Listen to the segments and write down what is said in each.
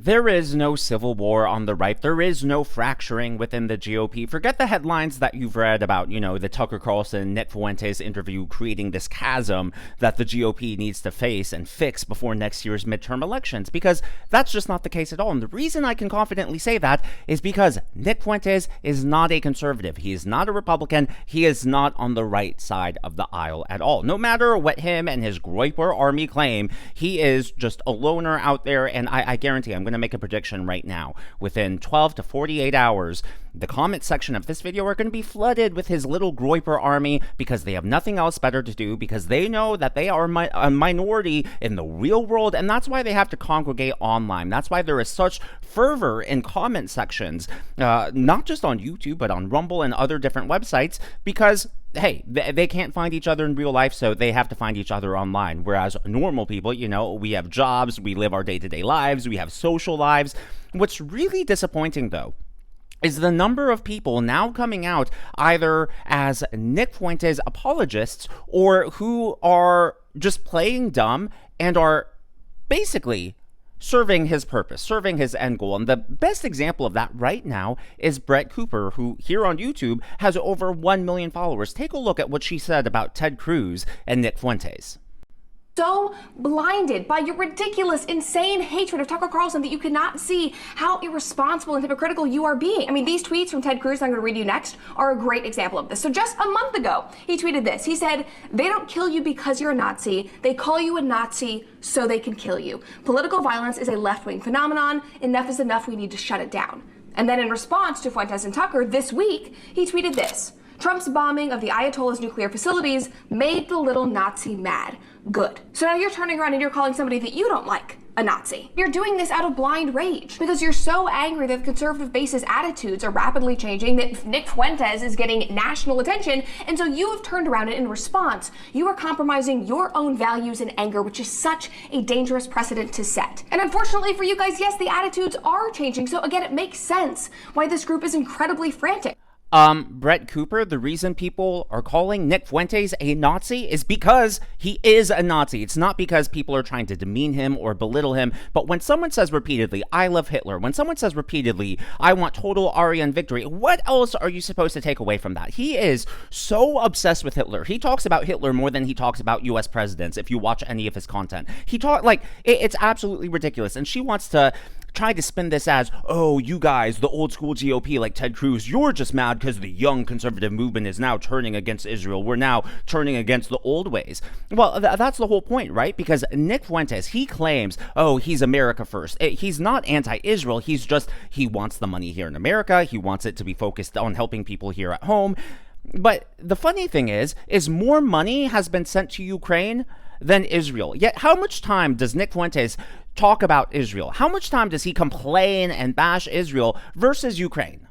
There is no civil war on the right. There is no fracturing within the GOP. Forget the headlines that you've read about, the Tucker Carlson, Nick Fuentes interview creating this chasm that the GOP needs to face and fix before next year's midterm elections, because that's just not the case at all. And the reason I can confidently say that is because Nick Fuentes is not a conservative. He is not a Republican. He is not on the right side of the aisle at all. No matter what him and his Groyper army claim, he is just a loner out there, and I guarantee I'm going to make a prediction right now. Within 12 to 48 hours, the comment section of this video are going to be flooded with his little Groyper army because they have nothing else better to do, because they know that they are a minority in the real world, and that's why they have to congregate online. That's why there is such fervor in comment sections, not just on YouTube, but on Rumble and other different websites, because hey, they can't find each other in real life, so they have to find each other online. Whereas normal people, we have jobs, we live our day-to-day lives, we have social lives. What's really disappointing, though, is the number of people now coming out either as Nick Fuentes apologists or who are just playing dumb and are basically serving his purpose, serving his end goal. And the best example of that right now is Brett Cooper, who here on YouTube has over 1 million followers. Take a look at what she said about Ted Cruz and Nick Fuentes. So blinded by your ridiculous, insane hatred of Tucker Carlson that you cannot see how irresponsible and hypocritical you are being. I mean, these tweets from Ted Cruz, I'm going to read you next, are a great example of this. So just a month ago, he tweeted this. He said, "They don't kill you because you're a Nazi. They call you a Nazi so they can kill you. Political violence is a left-wing phenomenon. Enough is enough. We need to shut it down." And then in response to Fuentes and Tucker this week, he tweeted this: "Trump's bombing of the Ayatollah's nuclear facilities made the little Nazi mad. Good." So now you're turning around and you're calling somebody that you don't like a Nazi. You're doing this out of blind rage because you're so angry that the conservative base's attitudes are rapidly changing, that Nick Fuentes is getting national attention, and so you have turned around and in response, you are compromising your own values in anger, which is such a dangerous precedent to set. And unfortunately for you guys, yes, the attitudes are changing, so again, it makes sense why this group is incredibly frantic. Brett Cooper, the reason people are calling Nick Fuentes a Nazi is because he is a Nazi. It's not because people are trying to demean him or belittle him. But when someone says repeatedly, "I love Hitler," when someone says repeatedly, "I want total Aryan victory," what else are you supposed to take away from that? He is so obsessed with Hitler. He talks about Hitler more than he talks about U.S. presidents, if you watch any of his content. It's absolutely ridiculous. And she wants to try to spin this as, "Oh, you guys, the old school GOP like Ted Cruz, you're just mad because the young conservative movement is now turning against Israel. We're now turning against the old ways." Well, that's the whole point, right? Because Nick Fuentes, he claims, oh, he's America first. He's not anti-Israel. He wants the money here in America. He wants it to be focused on helping people here at home. But the funny thing is more money has been sent to Ukraine than Israel. Yet how much time does Nick Fuentes talk about Israel? How much time does he complain and bash Israel versus Ukraine?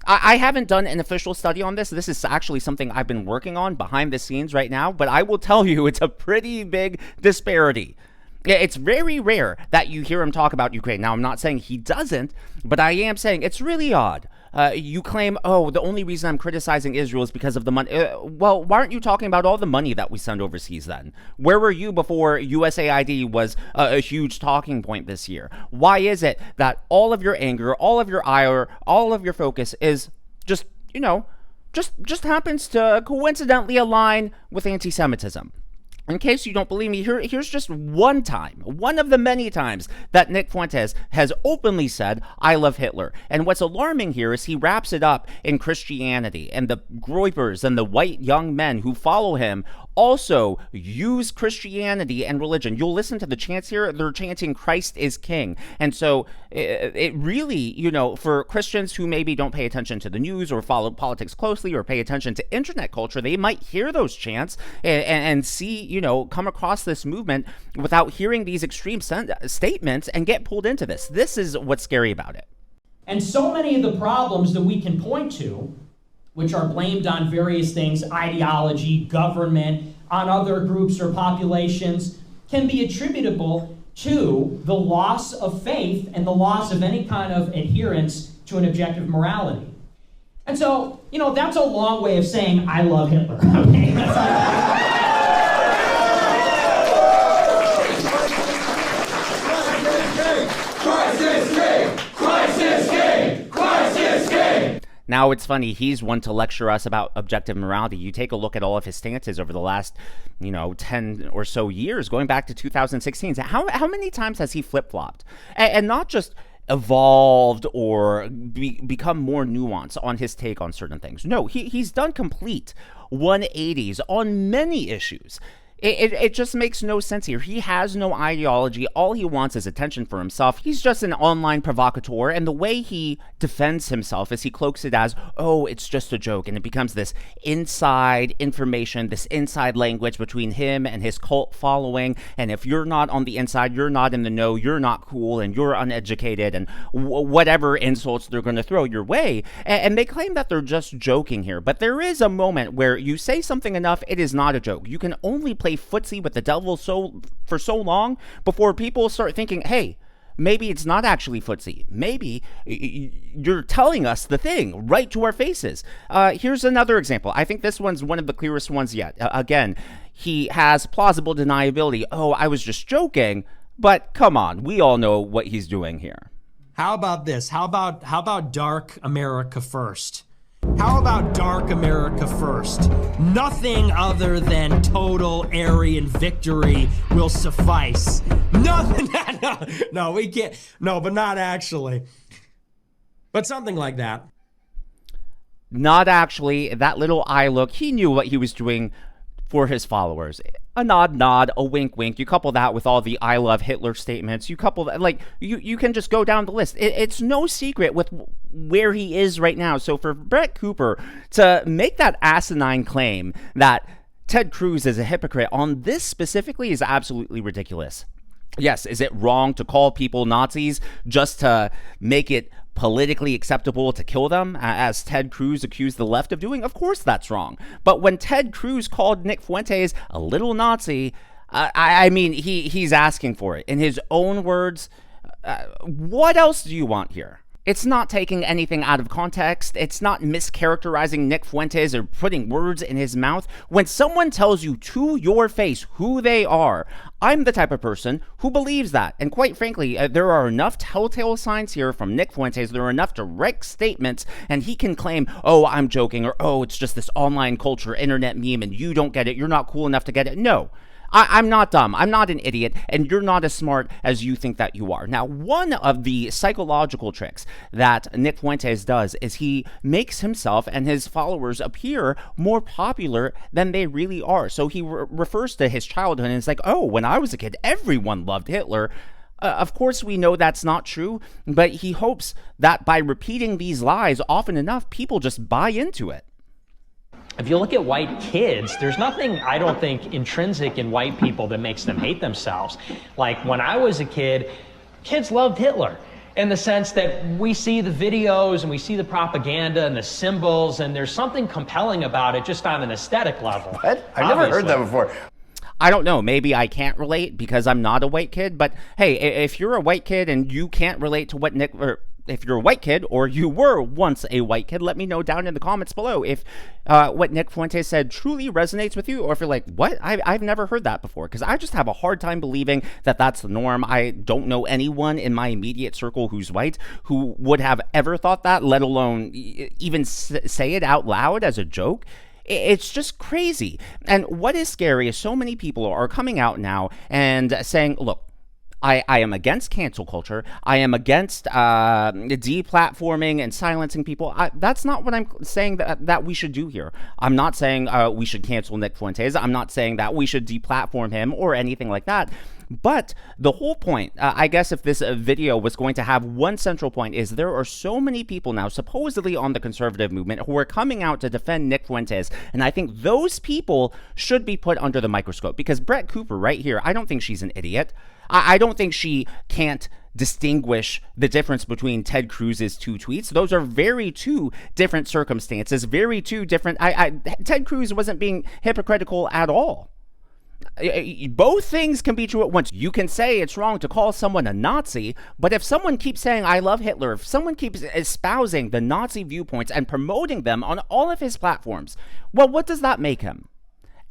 I haven't done an official study on this. This is actually something I've been working on behind the scenes right now, but I will tell you it's a pretty big disparity. It's very rare that you hear him talk about Ukraine. Now, I'm not saying he doesn't, but I am saying it's really odd. You claim, oh, the only reason I'm criticizing Israel is because of the money. Well, why aren't you talking about all the money that we send overseas then? Where were you before USAID was a huge talking point this year? Why is it that all of your anger, all of your ire, all of your focus is just happens to coincidentally align with anti-Semitism? In case you don't believe me, here's just one time, one of the many times that Nick Fuentes has openly said, "I love Hitler." And what's alarming here is he wraps it up in Christianity, and the Groypers and the white young men who follow him also use Christianity and religion. You'll listen to the chants here. They're chanting Christ is King. And so it really, for Christians who maybe don't pay attention to the news or follow politics closely or pay attention to internet culture, they might hear those chants and see, come across this movement without hearing these extreme statements and get pulled into this. This is what's scary about it. And so many of the problems that we can point to, which are blamed on various things, ideology, government, on other groups or populations, can be attributable to the loss of faith and the loss of any kind of adherence to an objective morality. And so, that's a long way of saying, "I love Hitler." Okay? Christ is Now it's funny, he's one to lecture us about objective morality. You take a look at all of his stances over the last, 10 or so years, going back to 2016. How many times has he flip-flopped? And not just evolved or become more nuanced on his take on certain things. No, he's done complete 180s on many issues. It just makes no sense here. He has no ideology. All he wants is attention for himself. He's just an online provocateur, and the way he defends himself is he cloaks it as, oh, it's just a joke, and it becomes this inside information, this inside language between him and his cult following, and if you're not on the inside, you're not in the know, you're not cool, and you're uneducated, and whatever insults they're going to throw your way. And they claim that they're just joking here, but there is a moment where you say something enough, it is not a joke. You can only play footsie with the devil for so long before people start thinking, hey, maybe it's not actually footsie. Maybe you're telling us the thing right to our faces. Here's another example. I think this one's one of the clearest ones yet. Again, he has plausible deniability. Oh, I was just joking, but come on, we all know what he's doing here. How about this? How about dark America first? How about dark America first? Nothing other than total Aryan victory will suffice. Nothing. No, we can't. No, but not actually. But something like that. Not actually. That little eye look, he knew what he was doing for his followers. A nod, a wink. You couple that with all the I love Hitler statements. You couple that, like, you can just go down the list. It's no secret with where he is right now. So for Brett Cooper to make that asinine claim that Ted Cruz is a hypocrite on this specifically is absolutely ridiculous. Yes, is it wrong to call people Nazis just to make it politically acceptable to kill them, as Ted Cruz accused the left of doing? Of course that's wrong. But when Ted Cruz called Nick Fuentes a little Nazi, I mean, he's asking for it. In his own words, what else do you want here? It's not taking anything out of context. It's not mischaracterizing Nick Fuentes or putting words in his mouth. When someone tells you to your face who they are, I'm the type of person who believes that. And quite frankly, there are enough telltale signs here from Nick Fuentes. There are enough direct statements, and he can claim, oh, I'm joking, or oh, it's just this online culture, internet meme, and you don't get it. You're not cool enough to get it. No. I'm not dumb. I'm not an idiot, and you're not as smart as you think that you are. Now, one of the psychological tricks that Nick Fuentes does is he makes himself and his followers appear more popular than they really are. So he refers to his childhood, and it's like, oh, when I was a kid, everyone loved Hitler. Of course, we know that's not true, but he hopes that by repeating these lies often enough, people just buy into it. If you look at white kids, there's nothing, I don't think, intrinsic in white people that makes them hate themselves. Like when I was a kid, kids loved Hitler in the sense that we see the videos and we see the propaganda and the symbols, and there's something compelling about it just on an aesthetic level. What? I've never heard that before. I don't know, maybe I can't relate because I'm not a white kid, but hey, if you're a white kid and you can't relate to what if you're a white kid or you were once a white kid, let me know down in the comments below if what Nick Fuentes said truly resonates with you, or if you're like, what? I've never heard that before, because I just have a hard time believing that that's the norm. I don't know anyone in my immediate circle who's white who would have ever thought that, let alone even say it out loud as a joke. It's just crazy. And what is scary is so many people are coming out now and saying, look, I am against cancel culture. I am against deplatforming and silencing people. That's not what I'm saying that we should do here. I'm not saying we should cancel Nick Fuentes. I'm not saying that we should deplatform him or anything like that. But the whole point, I guess if this video was going to have one central point, is there are so many people now supposedly on the conservative movement who are coming out to defend Nick Fuentes. And I think those people should be put under the microscope, because Brett Cooper right here, I don't think she's an idiot. I don't think she can't distinguish the difference between Ted Cruz's two tweets. Those are very two different circumstances, very two different. Ted Cruz wasn't being hypocritical at all. Both things can be true at once. You can say it's wrong to call someone a Nazi, but if someone keeps saying I love Hitler, if someone keeps espousing the Nazi viewpoints and promoting them on all of his platforms, well, what does that make him?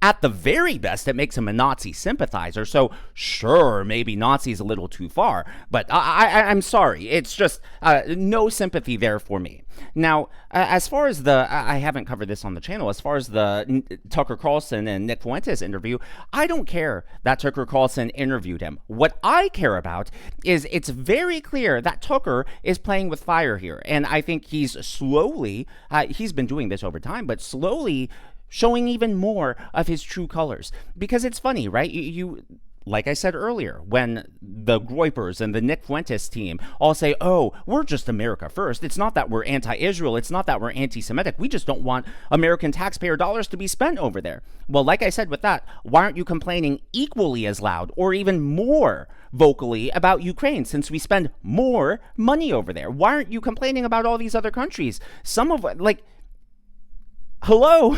At the very best, it makes him a Nazi sympathizer. So sure, maybe Nazi's a little too far, but I'm sorry. It's just no sympathy there for me. Now, as far as I haven't covered this on the channel, as far as the Tucker Carlson and Nick Fuentes interview, I don't care that Tucker Carlson interviewed him. What I care about is it's very clear that Tucker is playing with fire here. And I think he's slowly, he's been doing this over time, but slowly showing even more of his true colors. Because it's funny, right? Like I said earlier, when the Groypers and the Nick Fuentes team all say, oh, we're just America first. It's not that we're anti-Israel. It's not that we're anti-Semitic. We just don't want American taxpayer dollars to be spent over there. Well, like I said with that, why aren't you complaining equally as loud or even more vocally about Ukraine, since we spend more money over there? Why aren't you complaining about all these other countries? Some of, like, hello?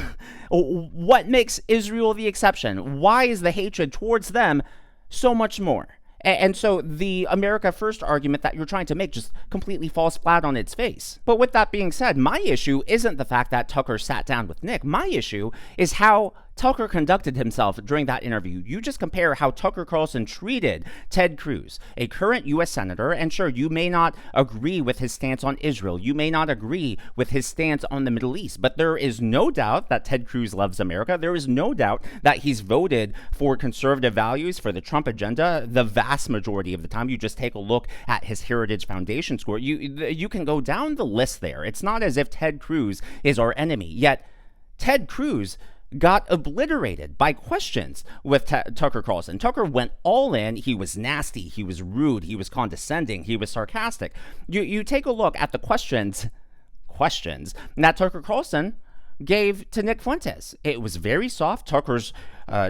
What makes Israel the exception? Why is the hatred towards them so much more? And so the America First argument that you're trying to make just completely falls flat on its face. But with that being said, my issue isn't the fact that Tucker sat down with Nick. My issue is how Tucker conducted himself during that interview. You just compare how Tucker Carlson treated Ted Cruz, a current U.S. Senator, and sure, you may not agree with his stance on Israel. You may not agree with his stance on the Middle East, but there is no doubt that Ted Cruz loves America. There is no doubt that he's voted for conservative values, for the Trump agenda, the vast majority of the time. You just take a look at his Heritage Foundation score. You can go down the list there. It's not as if Ted Cruz is our enemy, yet Ted Cruz got obliterated by questions with Tucker Carlson. Tucker went all in. He was nasty. He was rude. He was condescending. He was sarcastic. You take a look at the questions that Tucker Carlson gave to Nick Fuentes. It was very soft. Tucker's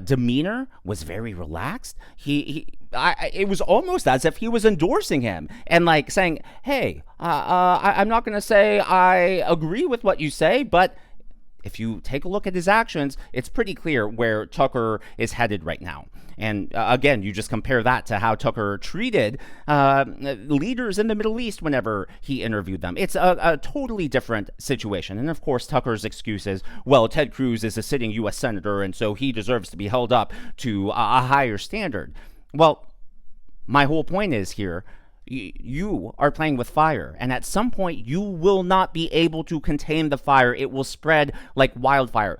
demeanor was very relaxed. It was almost as if he was endorsing him and like saying, hey, I'm not going to say I agree with what you say, but if you take a look at his actions, it's pretty clear where Tucker is headed right now. And again, you just compare that to how Tucker treated leaders in the Middle East whenever he interviewed them. It's a totally different situation. And of course, Tucker's excuse is, well, Ted Cruz is a sitting U.S. senator, and so he deserves to be held up to a higher standard. Well, my whole point is here, you are playing with fire, and at some point you will not be able to contain the fire. It will spread like wildfire.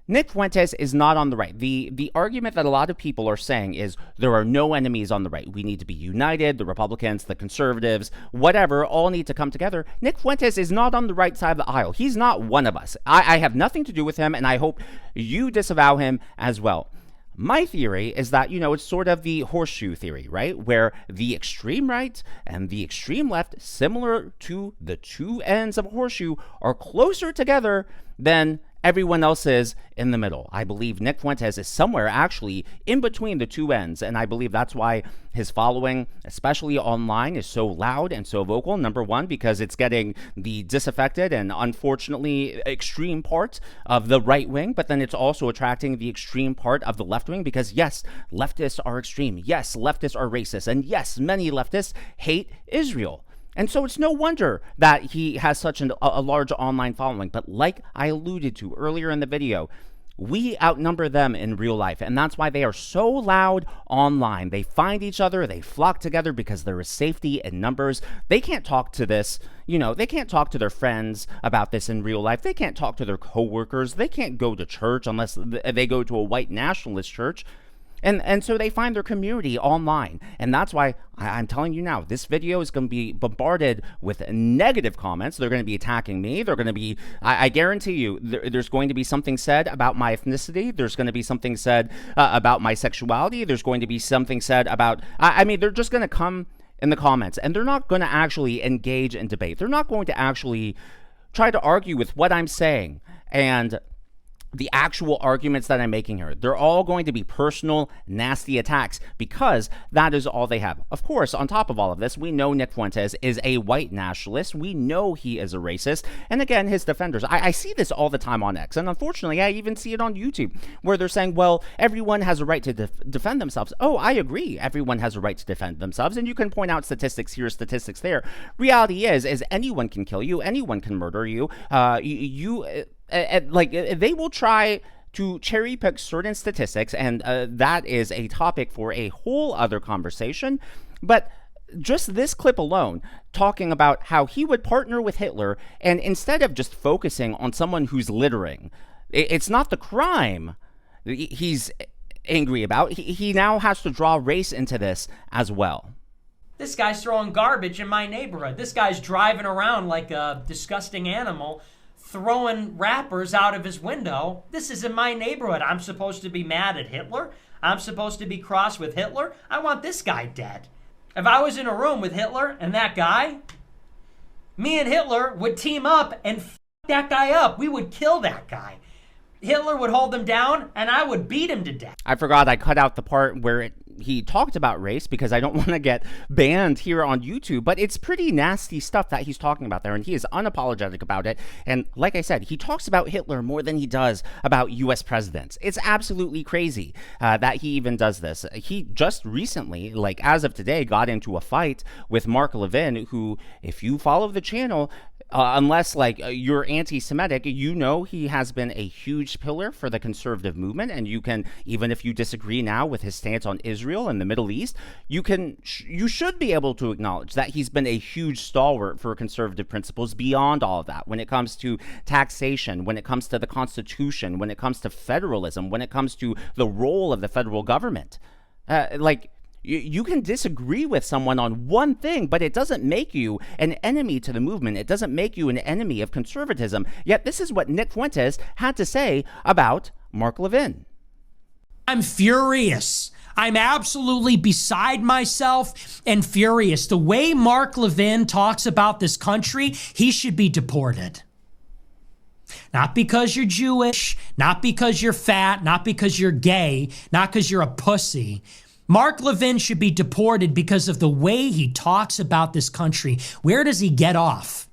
Nick Fuentes is not on the right. The argument that a lot of people are saying is there are no enemies on the right. We need to be united. The Republicans, the conservatives, whatever, all need to come together. Nick Fuentes is not on the right side of the aisle. He's not one of us. I have nothing to do with him, and I hope you disavow him as well. My theory is that, it's sort of the horseshoe theory, right? Where the extreme right and the extreme left, similar to the two ends of a horseshoe, are closer together than everyone else is in the middle. I believe Nick Fuentes is somewhere actually in between the two ends, and I believe that's why his following, especially online, is so loud and so vocal. Number one, because it's getting the disaffected and unfortunately extreme part of the right wing, but then it's also attracting the extreme part of the left wing because yes, leftists are extreme. Yes, leftists are racist. And yes, many leftists hate Israel. And so it's no wonder that he has such a large online following. But like I alluded to earlier in the video, we outnumber them in real life. And that's why they are so loud online. They find each other. They flock together because there is safety in numbers. They can't talk to this. They can't talk to their friends about this in real life. They can't talk to their coworkers. They can't go to church unless they go to a white nationalist church. And so they find their community online. And that's why I'm telling you now, this video is going to be bombarded with negative comments. They're going to be attacking me. They're going to be, I guarantee you, there's going to be something said about my ethnicity. There's going to be something said about my sexuality. There's going to be something said about, they're just going to come in the comments and they're not going to actually engage in debate. They're not going to actually try to argue with what I'm saying and the actual arguments that I'm making here. They're all going to be personal, nasty attacks because that is all they have. Of course, on top of all of this, we know Nick Fuentes is a white nationalist. We know he is a racist. And again, his defenders, I see this all the time on X. And unfortunately, I even see it on YouTube where they're saying, well, everyone has a right to defend themselves. Oh, I agree. Everyone has a right to defend themselves. And you can point out statistics here, statistics there. Reality is anyone can kill you. Anyone can murder you. They will try to cherry pick certain statistics, and that is a topic for a whole other conversation. But just this clip alone, talking about how he would partner with Hitler, and instead of just focusing on someone who's littering, it's not the crime he's angry about. He now has to draw race into this as well. This guy's throwing garbage in my neighborhood. This guy's driving around like a disgusting animal, throwing wrappers out of his window. This is in my neighborhood. I'm supposed to be mad at Hitler? I'm supposed to be cross with Hitler? I want this guy dead. If I was in a room with Hitler and that guy, me and Hitler would team up and f that guy up. We would kill that guy. Hitler would hold him down, and I would beat him to death. I forgot I cut out the part where he talked about race because I don't want to get banned here on YouTube, but it's pretty nasty stuff that he's talking about there, and he is unapologetic about it. And like I said, he talks about Hitler more than he does about U.S. presidents. It's absolutely crazy that he even does this. He just recently, like as of today, got into a fight with Mark Levin, who, if you follow the channel, unless like you're anti-Semitic, you know he has been a huge pillar for the conservative movement, and you can, even if you disagree now with his stance on Israel and the Middle East, you should be able to acknowledge that he's been a huge stalwart for conservative principles beyond all of that. When it comes to taxation, when it comes to the Constitution, when it comes to federalism, when it comes to the role of the federal government, you can disagree with someone on one thing, but it doesn't make you an enemy to the movement. It doesn't make you an enemy of conservatism. Yet this is what Nick Fuentes had to say about Mark Levin. I'm furious. I'm absolutely beside myself and furious. The way Mark Levin talks about this country, he should be deported. Not because you're Jewish, not because you're fat, not because you're gay, not because you're a pussy. Mark Levin should be deported because of the way he talks about this country. Where does he get off?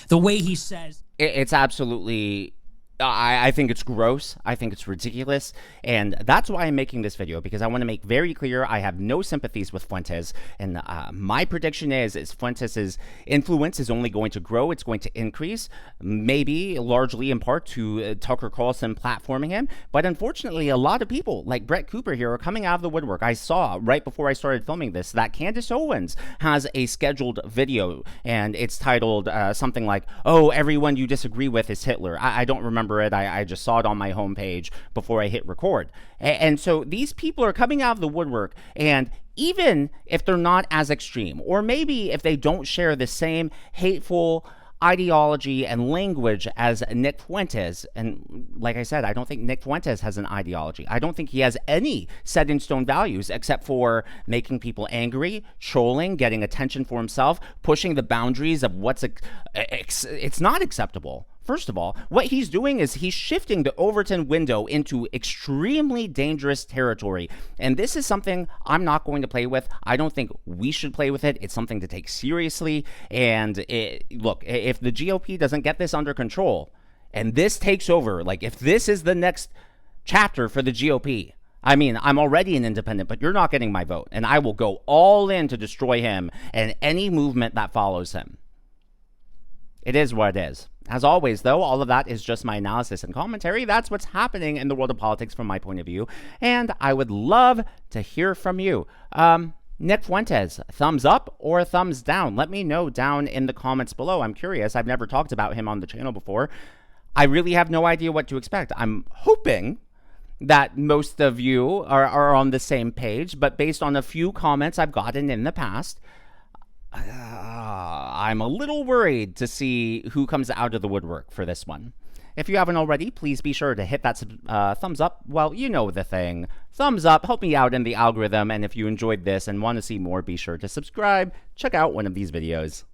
The way he says... It's absolutely... I think it's gross. I think it's ridiculous. And that's why I'm making this video, because I want to make very clear I have no sympathies with Fuentes. And my prediction is Fuentes' influence is only going to grow. It's going to increase, maybe largely in part to Tucker Carlson platforming him. But unfortunately, a lot of people like Brett Cooper here are coming out of the woodwork. I saw right before I started filming this that Candace Owens has a scheduled video, and it's titled something like, "Oh, everyone you disagree with is Hitler." I don't remember it. I just saw it on my homepage before I hit record. And so these people are coming out of the woodwork, and even if they're not as extreme, or maybe if they don't share the same hateful ideology and language as Nick Fuentes, and like I said, I don't think Nick Fuentes has an ideology. I don't think he has any set in stone values except for making people angry, trolling, getting attention for himself, pushing the boundaries of what's it's not acceptable. First of all, what he's doing is he's shifting the Overton window into extremely dangerous territory. And this is something I'm not going to play with. I don't think we should play with it. It's something to take seriously. And look, if the GOP doesn't get this under control and this takes over, like if this is the next chapter for the GOP, I mean, I'm already an independent, but you're not getting my vote. And I will go all in to destroy him and any movement that follows him. It is what it is. As always, though, all of that is just my analysis and commentary. That's what's happening in the world of politics from my point of view. And I would love to hear from you. Nick Fuentes, thumbs up or thumbs down? Let me know down in the comments below. I'm curious. I've never talked about him on the channel before. I really have no idea what to expect. I'm hoping that most of you are on the same page, but based on a few comments I've gotten in the past, I'm a little worried to see who comes out of the woodwork for this one. If you haven't already, please be sure to hit that thumbs up. Well, you know the thing. Thumbs up, help me out in the algorithm. And if you enjoyed this and want to see more, be sure to subscribe. Check out one of these videos.